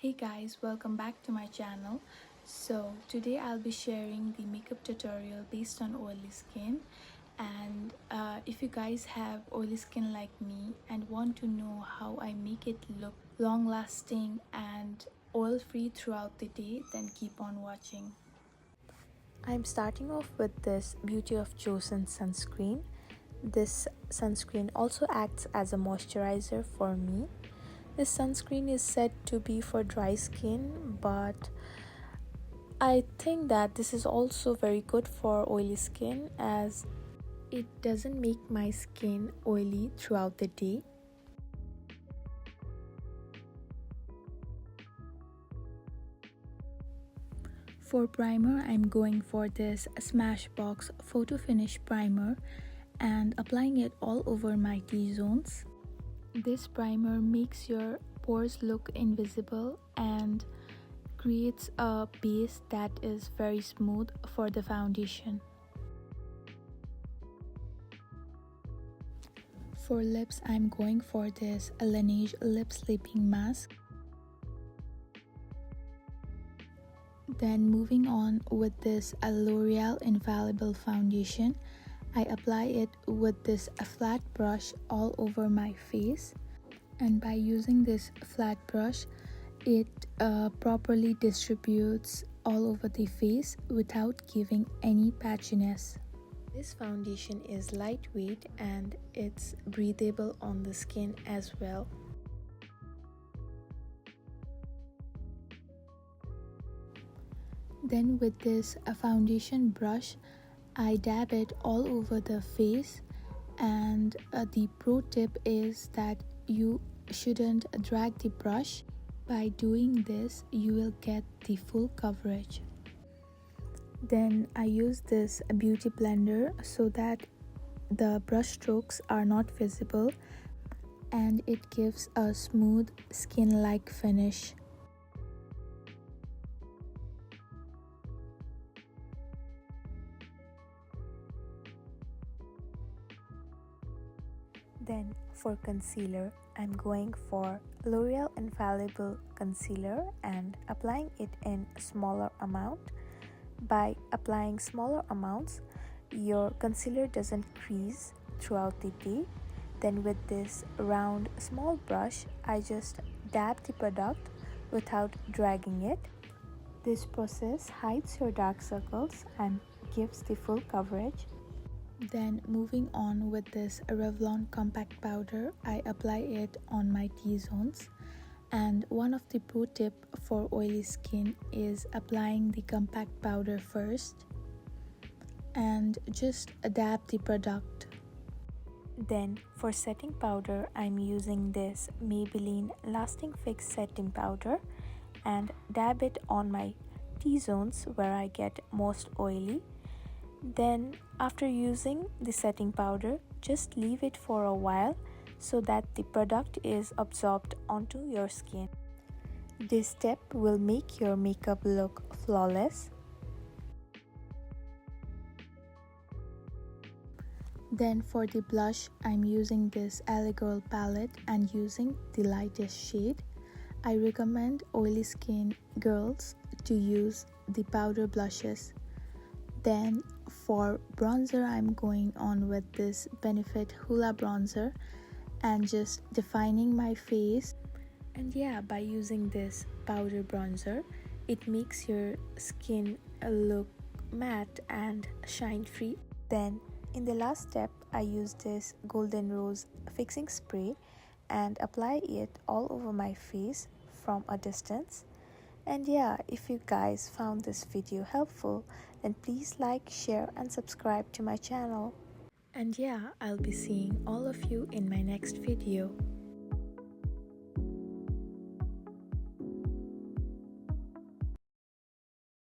Hey guys, welcome back to my channel. So today I'll be sharing the makeup tutorial based on oily skin, and if you guys have oily skin like me and want to know how I make it look long lasting and oil free throughout the day, then keep on watching. I'm starting off with this Beauty of Chosen sunscreen. This sunscreen also acts as a moisturizer for me. This sunscreen is said to be for dry skin, but I think that this is also very good for oily skin as it doesn't make my skin oily throughout the day. For primer, I'm going for this Smashbox Photo Finish Primer and applying it all over my T-zones. This primer makes your pores look invisible and creates a base that is very smooth for the foundation. For lips, I'm going for this Laneige Lip Sleeping Mask. Then moving on with this L'Oreal Infallible Foundation, I apply it with this flat brush all over my face, and by using this flat brush it properly distributes all over the face without giving any patchiness. This foundation is lightweight and it's breathable on the skin as well. Then with this foundation brush, I dab it all over the face, and the pro tip is that you shouldn't drag the brush. By doing this, you will get the full coverage. Then I use this beauty blender so that the brush strokes are not visible and it gives a smooth skin-like finish. Then for concealer, I'm going for L'Oreal Infallible Concealer and applying it in a smaller amount. By applying smaller amounts, your concealer doesn't crease throughout the day. Then with this round small brush, I just dab the product without dragging it. This process hides your dark circles and gives the full coverage. Then moving on with this Revlon compact powder, I apply it on my T-zones. And one of the pro tip for oily skin is applying the compact powder first and just dab the product. Then for setting powder, I'm using this Maybelline Lasting Fix setting powder and dab it on my T-zones where I get most oily. Then after using the setting powder, just leave it for a while so that the product is absorbed onto your skin. This step will make your makeup look flawless. Then for the blush, I'm using this LA Girl palette and using the lightest shade. I recommend oily skin girls to use the powder blushes. Then for bronzer, I'm going on with this Benefit Hoola bronzer and just defining my face. And yeah, by using this powder bronzer, it makes your skin look matte and shine free. Then in the last step, I use this Golden Rose fixing spray and apply it all over my face from a distance. And yeah, if you guys found this video helpful, then please like, share and subscribe to my channel. And yeah, I'll be seeing all of you in my next video.